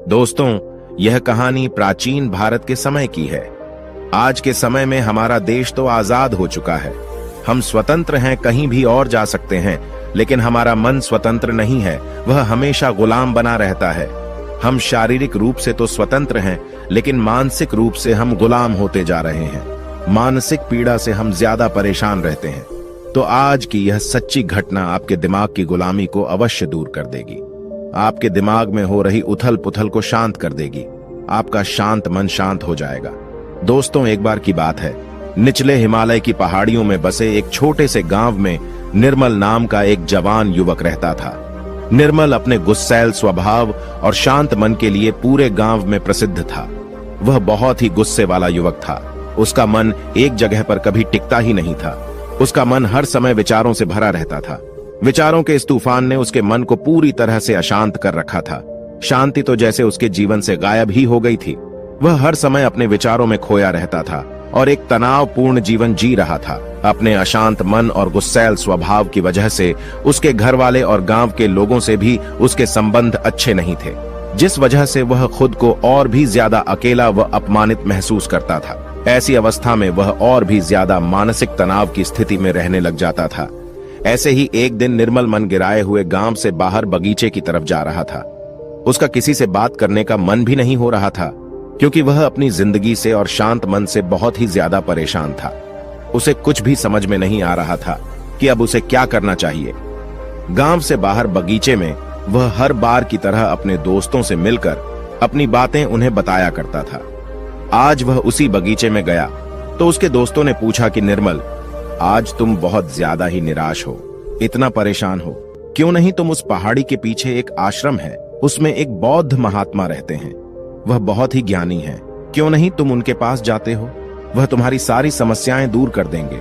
दोस्तों, यह कहानी प्राचीन भारत के समय की है। आज के समय में हमारा देश तो आजाद हो चुका है। हम स्वतंत्र हैं, कहीं भी और जा सकते हैं, लेकिन हमारा मन स्वतंत्र नहीं है, वह हमेशा गुलाम बना रहता है। हम शारीरिक रूप से तो स्वतंत्र हैं, लेकिन मानसिक रूप से हम गुलाम होते जा रहे हैं। मानसिक पीड़ा से हम ज्यादा परेशान रहते हैं। तो आज की यह सच्ची घटना आपके दिमाग की गुलामी को अवश्य दूर कर देगी। आपके दिमाग में हो रही उथल पुथल को शांत कर देगी। आपका शांत मन शांत हो जाएगा। दोस्तों, एक बार की बात है, निचले हिमालय की पहाड़ियों में बसे एक छोटे से गांव में निर्मल नाम का एक जवान युवक रहता था। निर्मल अपने गुस्सैल स्वभाव और शांत मन के लिए पूरे गांव में प्रसिद्ध था। वह बहुत ही गुस्से वाला युवक था। उसका मन एक जगह पर कभी टिकता ही नहीं था। उसका मन हर समय विचारों से भरा रहता था। विचारों के इस तूफान ने उसके मन को पूरी तरह से अशांत कर रखा था। शांति तो जैसे उसके जीवन से गायब ही हो गई थी। वह हर समय अपने विचारों में खोया रहता था और एक तनावपूर्ण जीवन जी रहा था। अपने अशांत मन और गुस्सैल स्वभाव की वजह से उसके घर वाले और गांव के लोगों से भी उसके संबंध अच्छे नहीं थे, जिस वजह से वह खुद को और भी ज्यादा अकेला व अपमानित महसूस करता था। ऐसी अवस्था में वह और भी ज्यादा मानसिक तनाव की स्थिति में रहने लग जाता था। ऐसे ही एक दिन निर्मल मन गिराए हुए गांव से बाहर बगीचे की तरफ जा रहा था। उसका किसी से बात करने का मन भी नहीं हो रहा था, क्योंकि वह अपनी जिंदगी से और शांत मन से बहुत ही ज्यादा परेशान था। उसे कुछ भी समझ में नहीं आ रहा था कि अब उसे क्या करना चाहिए। गांव से बाहर बगीचे में वह हर बार की तरह अपने दोस्तों से मिलकर अपनी बातें उन्हें बताया करता था। आज वह उसी बगीचे में गया तो उसके दोस्तों ने पूछा कि निर्मल, आज तुम बहुत ज्यादा ही निराश हो, इतना परेशान हो। क्यों नहीं तुम उस पहाड़ी के पीछे एक आश्रम है, उसमें एक बौद्ध महात्मा रहते हैं, वह बहुत ही ज्ञानी है। क्यों नहीं तुम उनके पास जाते हो, वह तुम्हारी सारी समस्याएं दूर कर देंगे।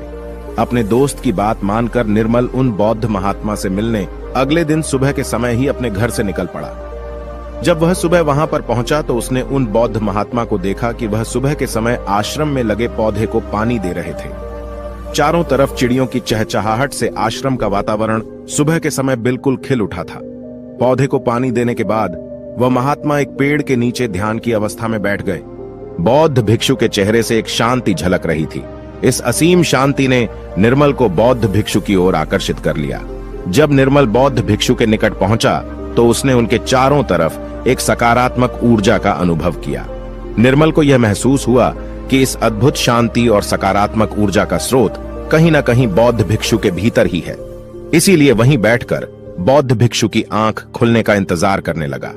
अपने दोस्त की बात मानकर निर्मल उन बौद्ध महात्मा से मिलने अगले दिन सुबह के समय ही अपने घर से निकल पड़ा। जब वह सुबह वहां पर पहुंचा तो उसने उन बौद्ध महात्मा को देखा कि वह सुबह के समय आश्रम में लगे पौधे को पानी दे रहे थे। चारों तरफ चिड़ियों की चहचहाहट से आश्रम का वातावरण सुबह के समय बिल्कुल खिल उठा था। पौधे को पानी देने के बाद वह महात्मा एक पेड़ के नीचे ध्यान की अवस्था में बैठ गए। बौद्ध भिक्षु के चेहरे से एक शांति झलक रही थी। इस असीम शांति ने निर्मल को बौद्ध भिक्षु की ओर आकर्षित कर लिया। जब निर्मल बौद्ध भिक्षु के निकट पहुंचा तो उसने उनके चारों तरफ एक सकारात्मक ऊर्जा का अनुभव किया। निर्मल को यह महसूस हुआ कि इस अद्भुत शांति और सकारात्मक ऊर्जा का स्रोत कहीं न कहीं बौद्ध भिक्षु के भीतर ही है। इसीलिए वहीं बैठकर बौद्ध भिक्षु की आंख खुलने का इंतजार करने लगा।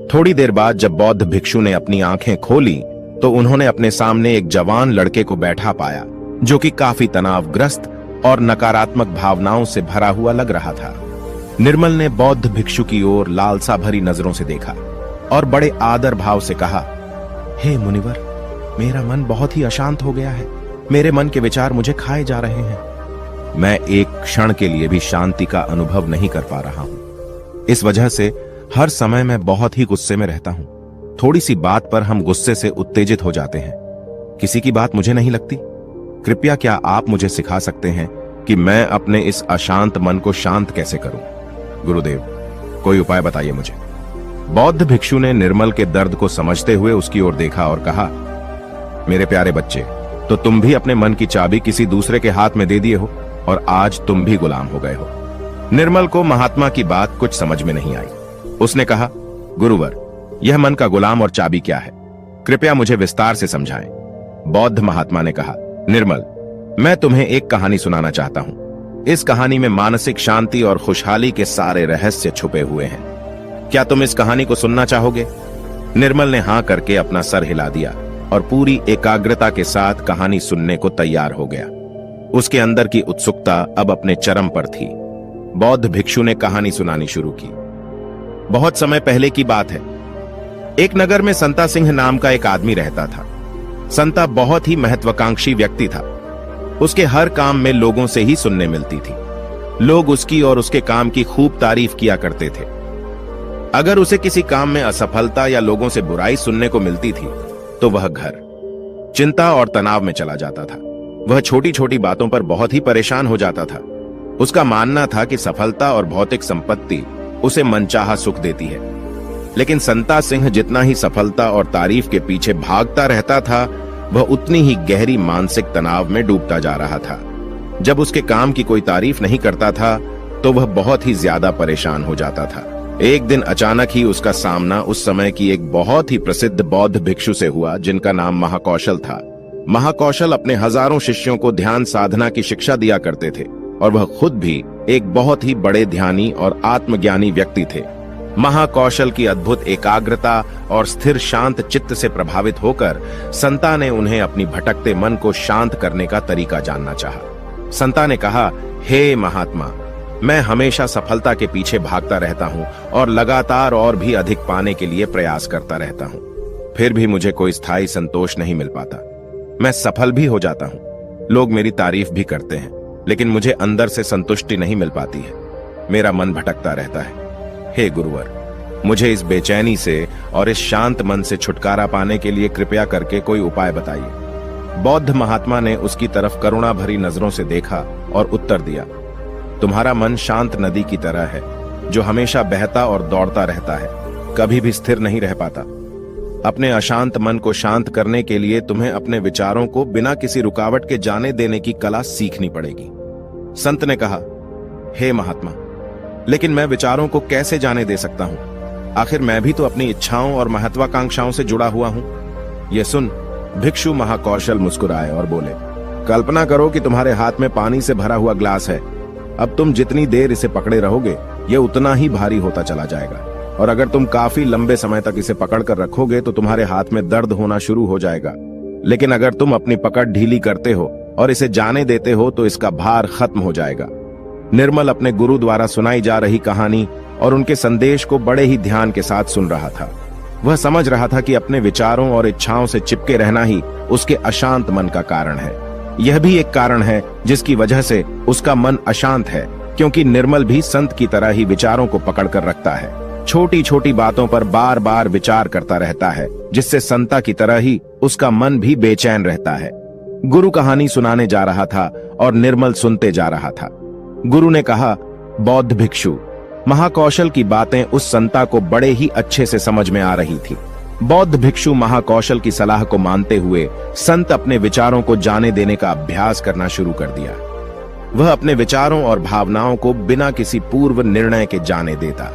थोड़ी देर बाद जब बौद्ध भिक्षु ने अपनी आंखें खोली तो उन्होंने अपने सामने एक जवान लड़के को बैठा पाया, जो कि काफी तनावग्रस्त और नकारात्मक भावनाओं से भरा हुआ लग रहा था। निर्मल ने बौद्ध भिक्षु की ओर लालसा भरी नजरों से देखा और बड़े आदर भाव से कहा, हे मुनिवर, मेरा मन बहुत ही अशांत हो गया है। मेरे मन के विचार मुझे खाए जा रहे हैं। मैं एक क्षण के लिए भी शांति का अनुभव नहीं कर पा रहा हूं। इस वजह से हर समय मैं बहुत ही गुस्से में रहता हूं। थोड़ी सी बात पर हम गुस्से से उत्तेजित हो जाते हैं। किसी की बात मुझे नहीं लगती। कृपया क्या आप मुझे सिखा सकते हैं कि मैं अपने इस अशांत मन को शांत कैसे करूं? गुरुदेव, कोई उपाय बताइए मुझे। बौद्ध भिक्षु ने निर्मल के दर्द को समझते हुए उसकी ओर देखा और कहा, मेरे प्यारे बच्चे, तो तुम भी अपने मन की चाबी किसी दूसरे के हाथ में दे दिए हो और आज तुम भी गुलाम हो गए हो। निर्मल को महात्मा की बात कुछ समझ में नहीं आई। उसने कहा, गुरुवर, यह मन का गुलाम और चाबी क्या है? कृपया मुझे विस्तार से समझाएं। बौद्ध महात्मा ने कहा, निर्मल, मैं तुम्हें एक कहानी सुनाना चाहता हूं। इस कहानी में मानसिक शांति और खुशहाली के सारे रहस्य छुपे हुए हैं। क्या तुम इस कहानी को सुनना चाहोगे? निर्मल ने हां करके अपना सर हिला दिया और पूरी एकाग्रता के साथ कहानी सुनने को तैयार हो गया। उसके अंदर की उत्सुकता अब अपने चरम पर थी। बौद्ध भिक्षु ने कहानी सुनानी शुरू की। बहुत समय पहले की बात है। एक नगर में संता सिंह नाम का एक आदमी रहता था। संता बहुत ही महत्वाकांक्षी व्यक्ति था। उसके हर काम में लोगों से ही सुनने मिलती थी। लोग उसकी और उसके काम की खूब तारीफ किया करते थे। अगर उसे किसी काम में असफलता या लोगों से बुराई सुनने को मिलती थी तो वह घर चिंता और तनाव में चला जाता था। वह छोटी छोटी बातों पर बहुत ही परेशान हो जाता था। उसका मानना था कि सफलता और भौतिक संपत्ति उसे मनचाहा सुख देती है, लेकिन संता सिंह जितना ही सफलता और तारीफ के पीछे भागता रहता था, वह उतनी ही गहरी मानसिक तनाव में डूबता जा रहा था। जब उसके काम की कोई तारीफ नहीं करता था तो वह बहुत ही ज्यादा परेशान हो जाता था। एक दिन अचानक ही उसका सामना उस समय की एक बहुत ही प्रसिद्ध बौद्ध भिक्षु से हुआ, जिनका नाम महाकौशल था। महाकौशल अपने हजारों शिष्यों को ध्यान साधना की शिक्षा दिया करते थे और वह खुद भी एक बहुत ही बड़े ध्यानी और आत्मज्ञानी व्यक्ति थे। महाकौशल की अद्भुत एकाग्रता और स्थिर शांत चित्त से प्रभावित होकर संता ने उन्हें अपनी भटकते मन को शांत करने का तरीका जानना चाहा। संता ने कहा, हे महात्मा, मैं हमेशा सफलता के पीछे भागता रहता हूं और लगातार और भी अधिक पाने के लिए प्रयास करता रहता हूं, फिर भी मुझे कोई स्थायी संतोष नहीं मिल पाता। मैं सफल भी हो जाता हूं, लोग मेरी तारीफ भी करते हैं, लेकिन मुझे अंदर से संतुष्टि नहीं मिल पाती है। मेरा मन भटकता रहता है। हे गुरुवर, मुझे इस बेचैनी से और इस शांत मन से छुटकारा पाने के लिए कृपया करके कोई उपाय बताइए। बौद्ध महात्मा ने उसकी तरफ करुणा भरी नजरों से देखा और उत्तर दिया, तुम्हारा मन शांत नदी की तरह है, जो हमेशा बहता और दौड़ता रहता है, कभी भी स्थिर नहीं रह पाता। अपने अशांत मन को शांत करने के लिए तुम्हें अपने विचारों को बिना किसी रुकावट के जाने देने की कला सीखनी पड़ेगी। संत ने कहा, हे महात्मा, लेकिन मैं विचारों को कैसे जाने दे सकता हूं? आखिर मैं भी तो अपनी इच्छाओं और महत्वाकांक्षाओं से जुड़ा हुआ हूं। यह सुन भिक्षु महाकौशल मुस्कुराए और बोले, कल्पना करो कि तुम्हारे हाथ में पानी से भरा हुआ ग्लास है। अब तुम जितनी देर इसे पकड़े रहोगे, यह उतना ही भारी होता चला जाएगा, और अगर तुम काफी लंबे समय तक इसे पकड़कर रखोगे तो तुम्हारे हाथ में दर्द होना शुरू हो जाएगा। लेकिन अगर तुम अपनी पकड़ ढीली करते हो और इसे जाने देते हो तो इसका भार खत्म हो जाएगा। निर्मल अपने गुरु द्वारा सुनाई जा रही कहानी और उनके संदेश को बड़े ही ध्यान के साथ सुन रहा था। वह समझ रहा था कि अपने विचारों और इच्छाओं से चिपके रहना ही उसके अशांत मन का कारण है। यह भी एक कारण है जिसकी वजह से उसका मन अशांत है, क्योंकि निर्मल भी संत की तरह ही विचारों को पकड़कर रखता है। छोटी छोटी बातों पर बार बार विचार करता रहता है, जिससे संता की तरह ही उसका मन भी बेचैन रहता है। गुरु कहानी सुनाने जा रहा था और निर्मल सुनते जा रहा था। गुरु ने कहा, बौद्ध भिक्षु। महाकौशल की बातें उस संता को बड़े ही अच्छे से समझ में आ रही थी। बौद्ध भिक्षु महाकौशल की सलाह को मानते हुए संत अपने विचारों को जाने देने का अभ्यास करना शुरू कर दिया। वह अपने विचारों और भावनाओं को बिना किसी पूर्व निर्णय के जाने देता।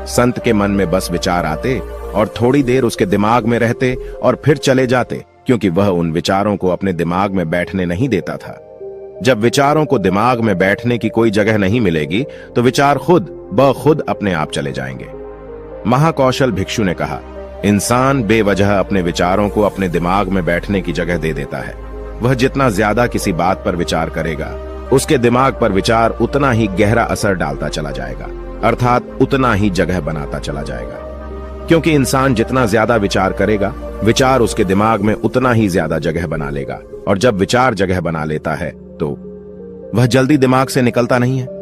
संत के मन में बस विचार आते और थोड़ी देर उसके दिमाग में रहते और फिर चले जाते, क्योंकि वह उन विचारों को अपने दिमाग में बैठने नहीं देता था। जब विचारों को दिमाग में बैठने की कोई जगह नहीं मिलेगी तो विचार खुद ब खुद अपने आप चले जाएंगे। महाकौशल भिक्षु ने कहा, इंसान बेवजह अपने विचारों को अपने दिमाग में बैठने की जगह दे देता है। वह जितना ज्यादा किसी बात पर विचार करेगा, उसके दिमाग पर विचार उतना ही गहरा असर डालता चला जाएगा, अर्थात उतना ही जगह बनाता चला जाएगा। क्योंकि इंसान जितना ज्यादा विचार करेगा, विचार उसके दिमाग में उतना ही ज्यादा जगह बना लेगा, और जब विचार जगह बना लेता है तो वह जल्दी दिमाग से निकलता नहीं है।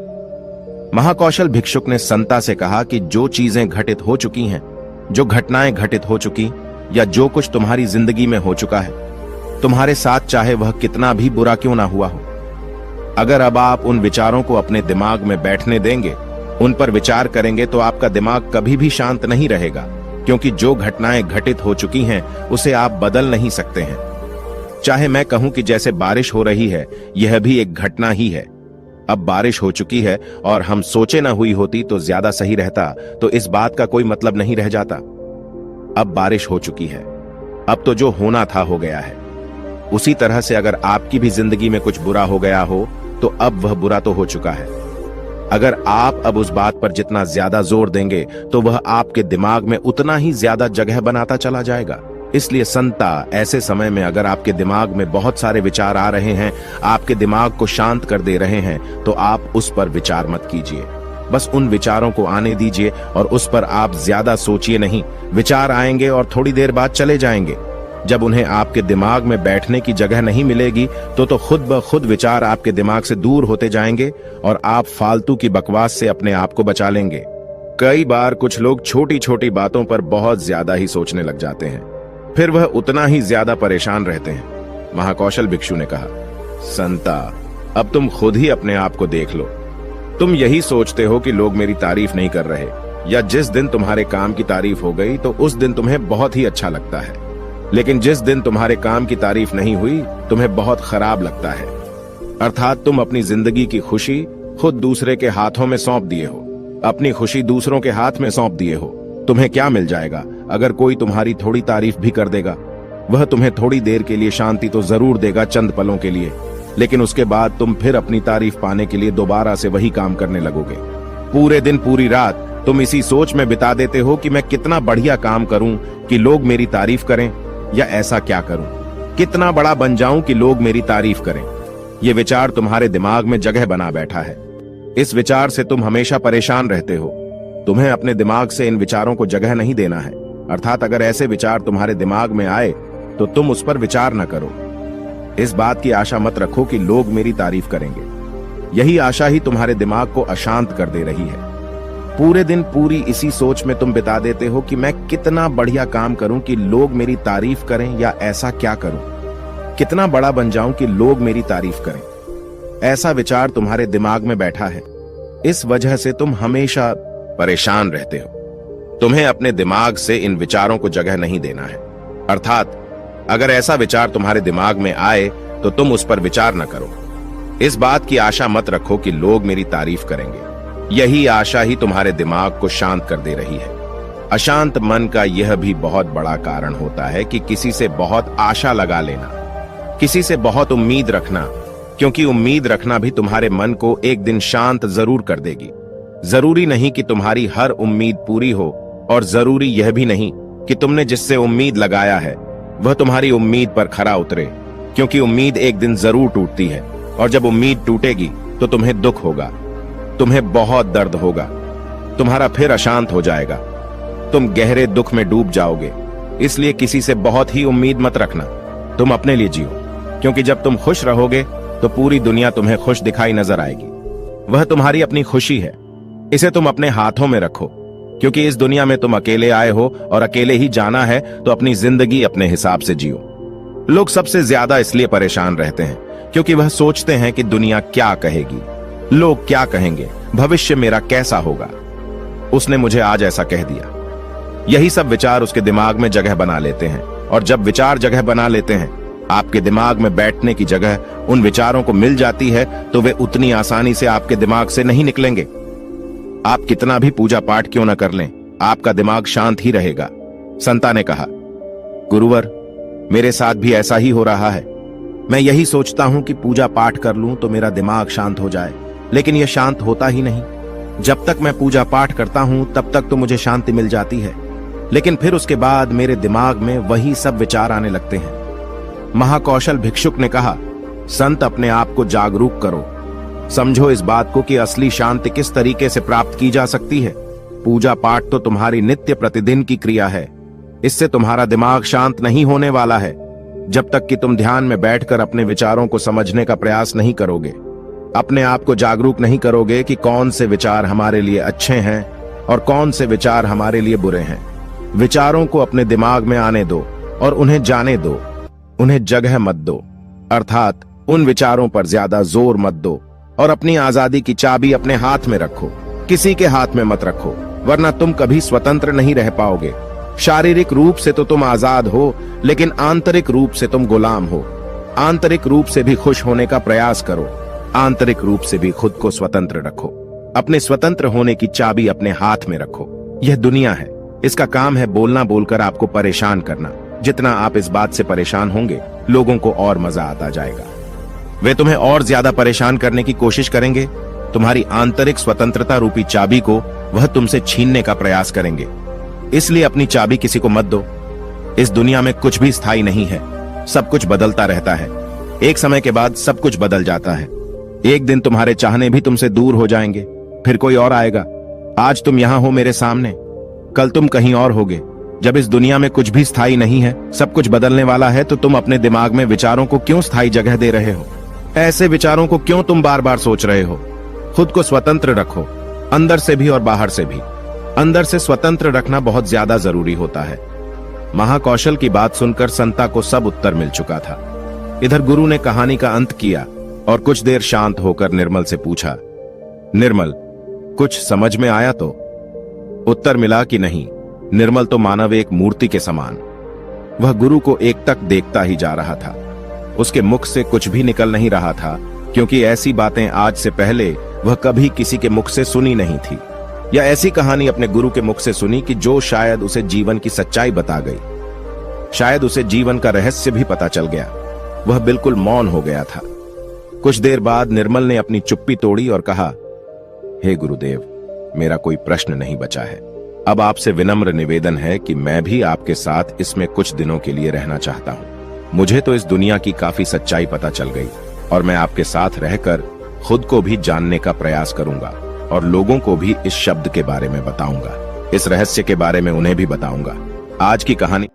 महाकौशल भिक्षुक ने संता से कहा कि जो चीजें घटित हो चुकी हैं, जो घटनाएं घटित हो चुकी, या जो कुछ तुम्हारी जिंदगी में हो चुका है, तुम्हारे साथ चाहे वह कितना भी बुरा क्यों ना हुआ हो, अगर अब आप उन विचारों को अपने दिमाग में बैठने देंगे, उन पर विचार करेंगे, तो आपका दिमाग कभी भी शांत नहीं रहेगा, क्योंकि जो घटनाएं घटित हो चुकी हैं उसे आप बदल नहीं सकते हैं। चाहे मैं कहूं कि जैसे बारिश हो रही है, यह भी एक घटना ही है। अब बारिश हो चुकी है और हम सोचे ना हुई होती तो ज्यादा सही रहता, तो इस बात का कोई मतलब नहीं रह जाता। अब बारिश हो चुकी है, अब तो जो होना था हो गया है। उसी तरह से अगर आपकी भी जिंदगी में कुछ बुरा हो गया हो तो अब वह बुरा तो हो चुका है। अगर आप अब उस बात पर जितना ज्यादा जोर देंगे तो वह आपके दिमाग में उतना ही ज्यादा जगह बनाता चला जाएगा। इसलिए संता, ऐसे समय में अगर आपके दिमाग में बहुत सारे विचार आ रहे हैं, आपके दिमाग को शांत कर दे रहे हैं, तो आप उस पर विचार मत कीजिए। बस उन विचारों को आने दीजिए और उस पर आप ज्यादा सोचिए नहीं। विचार आएंगे और थोड़ी देर बाद चले जाएंगे। जब उन्हें आपके दिमाग में बैठने की जगह नहीं मिलेगी तो खुद ब खुद विचार आपके दिमाग से दूर होते जाएंगे और आप फालतू की बकवास से अपने आप को बचा लेंगे। कई बार कुछ लोग छोटी छोटी बातों पर बहुत ज्यादा ही सोचने लग जाते हैं, फिर वह उतना ही ज्यादा परेशान रहते हैं। महाकौशल भिक्षु ने कहा, संता, अब तुम खुद ही अपने आप को देख लो। तुम यही सोचते हो कि लोग मेरी तारीफ नहीं कर रहे, या जिस दिन तुम्हारे काम की तारीफ हो गई तो उस दिन तुम्हें बहुत ही अच्छा लगता है, लेकिन जिस दिन तुम्हारे काम की तारीफ नहीं हुई तुम्हें बहुत खराब लगता है। अर्थात तुम अपनी जिंदगी की खुशी खुद दूसरे के हाथों में सौंप दिए हो, अपनी खुशी दूसरों के हाथ में सौंप दिए हो। तुम्हें क्या मिल जाएगा अगर कोई तुम्हारी थोड़ी तारीफ भी कर देगा? वह तुम्हें थोड़ी देर के लिए शांति तो जरूर देगा, चंद पलों के लिए, लेकिन उसके बाद तुम फिर अपनी तारीफ पाने के लिए दोबारा से वही काम करने लगोगे। पूरे दिन पूरी रात तुम इसी सोच में बिता देते हो कि मैं कितना बढ़िया काम करूं कि लोग मेरी तारीफ करें, या ऐसा क्या करूं, कितना बड़ा बन जाऊं कि लोग मेरी तारीफ करें। ये विचार तुम्हारे दिमाग में जगह बना बैठा है। इस विचार से तुम हमेशा परेशान रहते हो। तुम्हें अपने दिमाग से इन विचारों को जगह नहीं देना है। अर्थात अगर ऐसे विचार तुम्हारे दिमाग में आए तो तुम उस पर विचार न करो। इस बात की आशा मत रखो कि लोग मेरी तारीफ करेंगे। यही आशा ही तुम्हारे दिमाग को अशांत कर दे रही है। पूरे दिन पूरी इसी सोच में तुम बिता देते हो कि मैं कितना बढ़िया काम करूं कि लोग मेरी तारीफ करें, या ऐसा क्या करूं, कितना बड़ा बन जाऊं कि लोग मेरी तारीफ करें। ऐसा विचार तुम्हारे दिमाग में बैठा है। इस वजह से तुम हमेशा परेशान रहते हो। तुम्हें अपने दिमाग से इन विचारों को जगह नहीं देना है। अर्थात अगर ऐसा विचार तुम्हारे दिमाग में आए तो तुम उस पर विचार न करो। इस बात की आशा मत रखो कि लोग मेरी तारीफ करेंगे। यही आशा ही तुम्हारे दिमाग को शांत कर दे रही है। अशांत मन का यह भी बहुत बड़ा कारण होता है कि किसी से बहुत आशा लगा लेना, किसी से बहुत उम्मीद रखना, क्योंकि उम्मीद रखना भी तुम्हारे मन को एक दिन शांत जरूर कर देगी। जरूरी नहीं कि तुम्हारी हर उम्मीद पूरी हो, और जरूरी यह भी नहीं कि तुमने जिससे उम्मीद लगाया है वह तुम्हारी उम्मीद पर खरा उतरे, क्योंकि उम्मीद एक दिन जरूर टूटती है, और जब उम्मीद टूटेगी तो तुम्हें दुख होगा, तुम्हें बहुत दर्द होगा, तुम्हारा फिर अशांत हो जाएगा, तुम गहरे दुख में डूब जाओगे। इसलिए किसी से बहुत ही उम्मीद मत रखना। तुम अपने लिए जियो, क्योंकि जब तुम खुश रहोगे तो पूरी दुनिया तुम्हें खुश दिखाई नजर आएगी। वह तुम्हारी अपनी खुशी है, इसे तुम अपने हाथों में रखो, क्योंकि इस दुनिया में तुम अकेले आए हो और अकेले ही जाना है, तो अपनी जिंदगी अपने हिसाब से जियो। लोग सबसे ज्यादा इसलिए परेशान रहते हैं क्योंकि वह सोचते हैं कि दुनिया क्या कहेगी, लोग क्या कहेंगे, भविष्य मेरा कैसा होगा, उसने मुझे आज ऐसा कह दिया। यही सब विचार उसके दिमाग में जगह बना लेते हैं, और जब विचार जगह बना लेते हैं, आपके दिमाग में बैठने की जगह उन विचारों को मिल जाती है, तो वे उतनी आसानी से आपके दिमाग से नहीं निकलेंगे। आप कितना भी पूजा पाठ क्यों न कर लें, आपका दिमाग शांत ही रहेगा। संता ने कहा, गुरुवर, मेरे साथ भी ऐसा ही हो रहा है। मैं यही सोचता हूं कि पूजा पाठ कर लूं तो मेरा दिमाग शांत हो जाए, लेकिन यह शांत होता ही नहीं। जब तक मैं पूजा पाठ करता हूं तब तक तो मुझे शांति मिल जाती है, लेकिन फिर उसके बाद मेरे दिमाग में वही सब विचार आने लगते हैं। महाकौशल भिक्षुक ने कहा, संत, अपने आप को जागरूक करो, समझो इस बात को कि असली शांति किस तरीके से प्राप्त की जा सकती है। पूजा पाठ तो तुम्हारी नित्य प्रतिदिन की क्रिया है, इससे तुम्हारा दिमाग शांत नहीं होने वाला है जब तक कि तुम ध्यान में बैठकर अपने विचारों को समझने का प्रयास नहीं करोगे, अपने आप को जागरूक नहीं करोगे कि कौन से विचार हमारे लिए अच्छे हैं और कौन से विचार हमारे लिए बुरे हैं। विचारों को अपने दिमाग में आने दो और उन्हें जाने दो, उन्हें जगह मत दो। अर्थात उन विचारों पर ज्यादा जोर मत दो, और अपनी आजादी की चाबी अपने हाथ में रखो, किसी के हाथ में मत रखो, वरना तुम कभी स्वतंत्र नहीं रह पाओगे। शारीरिक रूप से तो तुम आजाद हो, लेकिन आंतरिक रूप से तुम गुलाम हो। आंतरिक रूप से भी खुश होने का प्रयास करो, आंतरिक रूप से भी खुद को स्वतंत्र रखो। अपने स्वतंत्र होने की चाबी अपने हाथ में रखो। यह दुनिया है, इसका काम है बोलना बोलकर आपको परेशान करना। जितना आप इस बात से परेशान होंगे, लोगों को और मजा आता जाएगा। वे तुम्हें और ज्यादा परेशान करने की कोशिश करेंगे। तुम्हारी आंतरिक स्वतंत्रता रूपी चाबी को वह तुमसे छीनने का प्रयास करेंगे। इसलिए अपनी चाबी किसी को मत दो। इस दुनिया में कुछ भी स्थायी नहीं है, सब कुछ बदलता रहता है। एक समय के बाद सब कुछ बदल जाता है। एक दिन तुम्हारे चाहने भी तुमसे दूर हो जाएंगे, फिर कोई और आएगा। आज तुम यहां हो मेरे सामने, कल तुम कहीं और होगे। जब इस दुनिया में कुछ भी स्थायी नहीं है, सब कुछ बदलने वाला है, तो तुम अपने दिमाग में विचारों को क्यों स्थायी जगह दे रहे हो? ऐसे विचारों को क्यों तुम बार बार सोच रहे हो? खुद को स्वतंत्र रखो, अंदर से भी और बाहर से भी। अंदर से स्वतंत्र रखना बहुत ज्यादा जरूरी होता है। महाकौशल की बात सुनकर संता को सब उत्तर मिल चुका था। इधर गुरु ने कहानी का अंत किया और कुछ देर शांत होकर निर्मल से पूछा, निर्मल, कुछ समझ में आया तो? उत्तर मिला कि नहीं, निर्मल तो मानव एक मूर्ति के समान। वह गुरु को एकटक देखता ही जा रहा था। उसके मुख से कुछ भी निकल नहीं रहा था, क्योंकि ऐसी बातें आज से पहले वह कभी किसी के मुख से सुनी नहीं थी, या ऐसी कहानी अपने गुरु के मुख से सुनी कि जो शायद उसे जीवन की सच्चाई बता गई। शायद उसे जीवन का रहस्य भी पता चल गया। वह बिल्कुल मौन हो गया था। कुछ देर बाद निर्मल ने अपनी चुप्पी तोड़ी और कहा, हे गुरुदेव, मेरा कोई प्रश्न नहीं बचा है। अब आपसे विनम्र निवेदन है कि मैं भी आपके साथ इसमें कुछ दिनों के लिए रहना चाहता हूं। मुझे तो इस दुनिया की काफी सच्चाई पता चल गई और मैं आपके साथ रहकर खुद को भी जानने का प्रयास करूंगा और लोगों को भी इस शब्द के बारे में बताऊंगा, इस रहस्य के बारे में उन्हें भी बताऊंगा। आज की कहानी